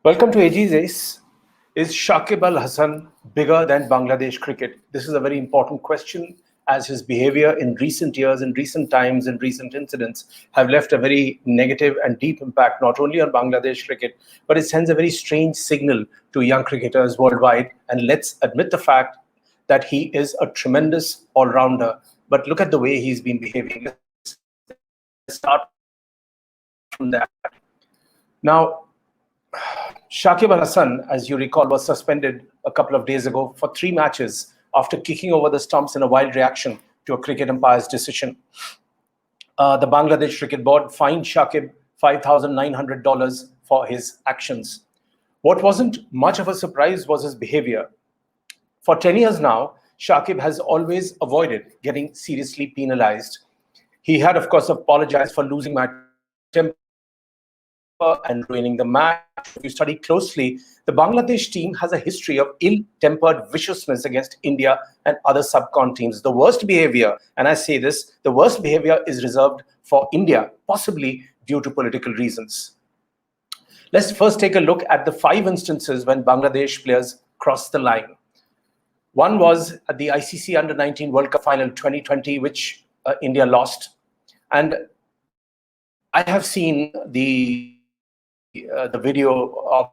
Welcome to AG's Ace. Is Shakib Al Hasan bigger than Bangladesh cricket? This is a very important question, as his behavior in recent years, in recent times, in recent incidents have left a very negative and deep impact not only on Bangladesh cricket, but it sends a very strange signal to young cricketers worldwide. And let's admit the fact that he is a tremendous all-rounder. But look at the way he's been behaving. Let's start from that. Now, Shakib Al Hasan, as you recall, was suspended a couple of days ago for 3 matches after kicking over the stumps in a wild reaction to a cricket umpire's decision. The Bangladesh Cricket Board fined Shakib $5,900 for his actions. What wasn't much of a surprise was his behavior. For 10 years now, Shakib has always avoided getting seriously penalized. He had, of course, apologized for losing my temper and ruining the match. If you study closely, the Bangladesh team has a history of ill-tempered viciousness against India and other sub-con teams. The worst behavior, and I say this, the worst behavior is reserved for India, possibly due to political reasons. Let's first take a look at the 5 instances when Bangladesh players crossed the line. One was at the ICC Under-19 World Cup Final 2020, which India lost. And I have seen the video of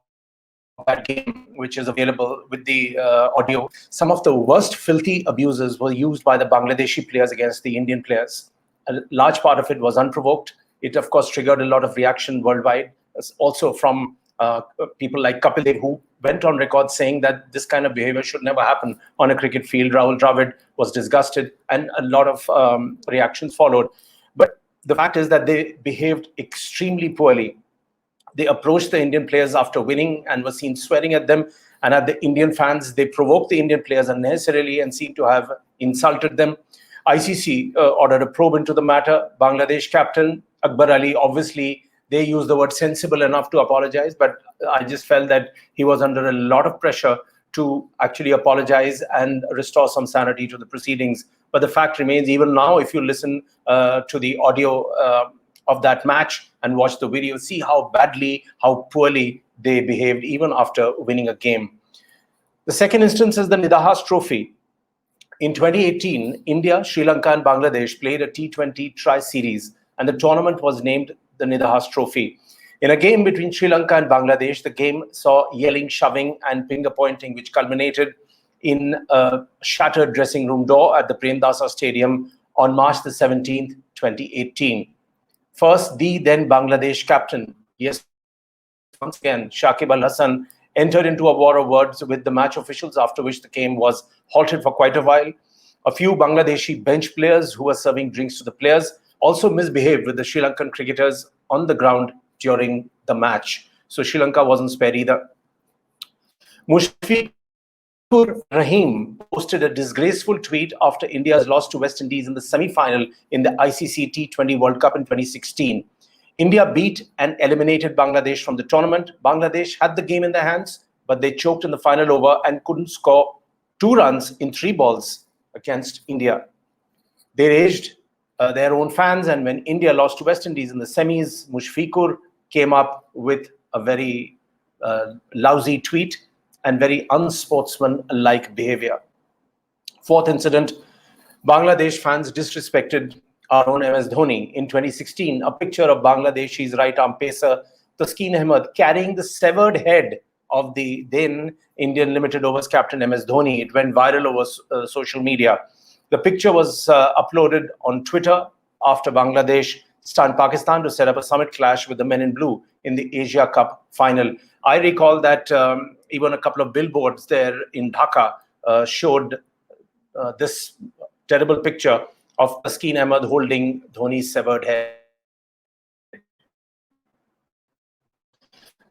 that game, which is available with the audio. Some of the worst filthy abuses were used by the Bangladeshi players against the Indian players. A large part of it was unprovoked. It, of course, triggered a lot of reaction worldwide, also from people like Kapil Dev, who went on record saying that this kind of behavior should never happen on a cricket field. Rahul Dravid was disgusted, and a lot of reactions followed. But the fact is that they behaved extremely poorly. They approached the Indian players after winning and were seen swearing at them and at the Indian fans. They provoked the Indian players unnecessarily and seemed to have insulted them. ICC ordered a probe into the matter. Bangladesh captain Akbar Ali, obviously, they used the word sensible enough to apologize, but I just felt that he was under a lot of pressure to actually apologize and restore some sanity to the proceedings. But the fact remains, even now, if you listen to the audio of that match and watch the video, see how badly, how poorly they behaved even after winning a game. The second instance is the Nidahas Trophy. In 2018, India, Sri Lanka and Bangladesh played a T20 tri-series, and the tournament was named the Nidahas Trophy. In a game between Sri Lanka and Bangladesh, the game saw yelling, shoving and finger pointing, which culminated in a shattered dressing room door at the Premdasa Stadium on March the 17th, 2018. First, the then Bangladesh captain, yes, once again, Shakib Al Hasan, entered into a war of words with the match officials, after which the game was halted for quite a while. A few Bangladeshi bench players who were serving drinks to the players also misbehaved with the Sri Lankan cricketers on the ground during the match. So Sri Lanka wasn't spared either. Mushfiqur Rahim posted a disgraceful tweet after India's loss to West Indies in the semi-final in the ICC T20 World Cup in 2016. India beat and eliminated Bangladesh from the tournament. Bangladesh had the game in their hands, but they choked in the final over and couldn't score 2 runs in 3 balls against India. They raged their own fans, and when India lost to West Indies in the semis, Mushfiqur came up with a very lousy tweet and very unsportsmanlike behavior. Fourth incident, Bangladesh fans disrespected our own MS Dhoni. In 2016, a picture of Bangladeshi's right-arm pacer, Taskin Ahmed, carrying the severed head of the then Indian limited overs captain MS Dhoni. It went viral over social media. The picture was uploaded on Twitter after Bangladesh stunned Pakistan to set up a summit clash with the men in blue in the Asia Cup final. I recall that even a couple of billboards there in Dhaka showed this terrible picture of Taskin Ahmed holding Dhoni's severed head.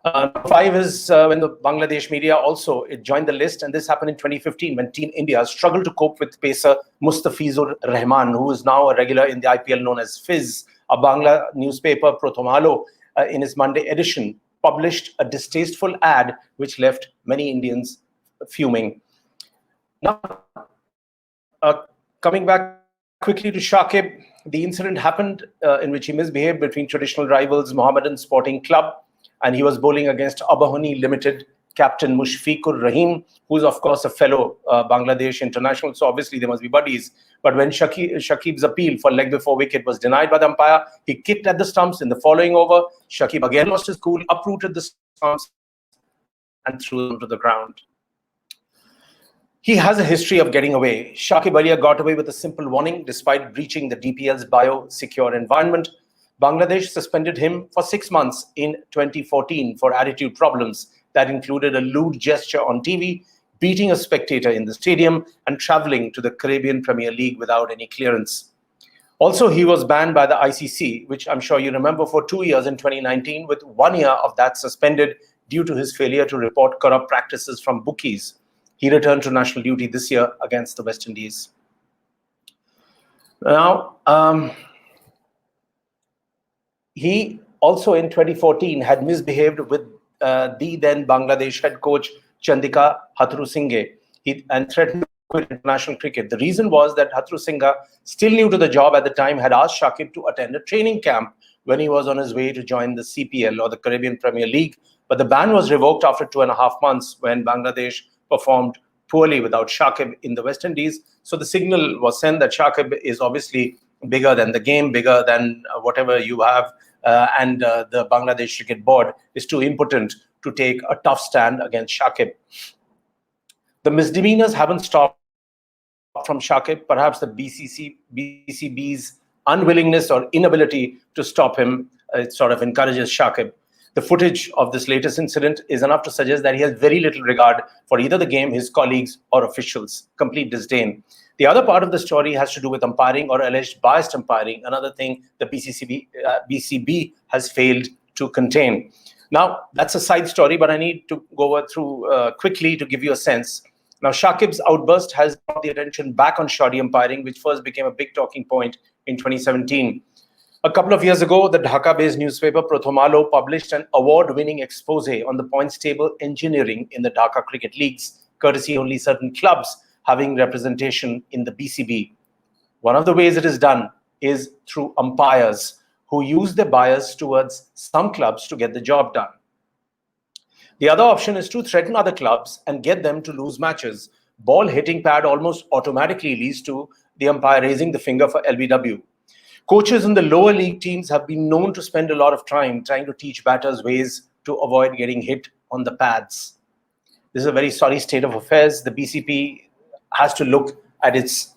5 is when the Bangladesh media also joined the list, and this happened in 2015 when Team India struggled to cope with pacer Mustafizur Rahman, who is now a regular in the IPL known as Fizz. A Bangla newspaper, Prothom Alo, in its Monday edition, published a distasteful ad which left many Indians fuming. Now, coming back quickly to Shakib, the incident happened in which he misbehaved between traditional rivals Mohammedan Sporting Club and he was bowling against Abahoni Limited captain Mushfiqur Rahim, who's of course a fellow Bangladesh international, so obviously they must be buddies. But when Shakib's appeal for leg before wicket was denied by the umpire, he kicked at the stumps in the following over. Shakib again lost his cool, uprooted the stumps and threw them to the ground. He has a history of getting away. Shakib earlier got away with a simple warning despite breaching the DPL's biosecure environment. Bangladesh suspended him for 6 months in 2014 for attitude problems that included a lewd gesture on TV, beating a spectator in the stadium, and traveling to the Caribbean Premier League without any clearance. Also, he was banned by the ICC, which I'm sure you remember, for 2 years in 2019, with 1 year of that suspended due to his failure to report corrupt practices from bookies. He returned to national duty this year against the West Indies. Now, he also in 2014 had misbehaved with the then Bangladesh head coach Chandika Hatrusinghe and threatened to quit international cricket. The reason was that Hatrusinghe, still new to the job at the time, had asked Shakib to attend a training camp when he was on his way to join the CPL, or the Caribbean Premier League. But the ban was revoked after 2.5 months when Bangladesh performed poorly without Shakib in the West Indies. So the signal was sent that Shakib is obviously bigger than the game, bigger than whatever you have, and the Bangladesh Cricket Board is too impotent to take a tough stand against Shakib. The misdemeanors haven't stopped from Shakib. Perhaps the BCB's unwillingness or inability to stop him sort of encourages Shakib. The footage of this latest incident is enough to suggest that he has very little regard for either the game, his colleagues, or officials. Complete disdain. The other part of the story has to do with umpiring or alleged biased umpiring, another thing the BCB has failed to contain. Now, that's a side story, but I need to go through quickly to give you a sense. Now, Shakib's outburst has brought the attention back on shoddy umpiring, which first became a big talking point in 2017. A couple of years ago, the Dhaka-based newspaper Prothomalo published an award-winning expose on the points table engineering in the Dhaka cricket leagues, courtesy only certain clubs having representation in the BCB. One of the ways it is done is through umpires who use their bias towards some clubs to get the job done. The other option is to threaten other clubs and get them to lose matches. Ball hitting pad almost automatically leads to the umpire raising the finger for LBW. Coaches in the lower league teams have been known to spend a lot of time trying to teach batters ways to avoid getting hit on the pads. This is a very sorry state of affairs. The BCP has to look at its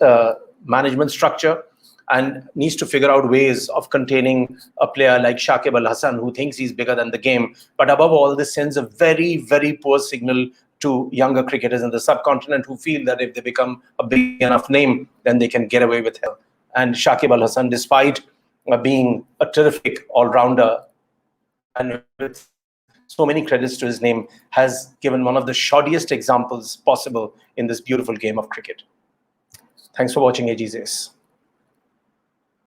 management structure and needs to figure out ways of containing a player like Shakib Al Hasan, who thinks he's bigger than the game. But above all, this sends a very, very poor signal to younger cricketers in the subcontinent who feel that if they become a big enough name, then they can get away with hell. And Shakib Al Hasan, despite being a terrific all-rounder and with so many credits to his name, has given one of the shoddiest examples possible in this beautiful game of cricket. Thanks for watching AG's Ace.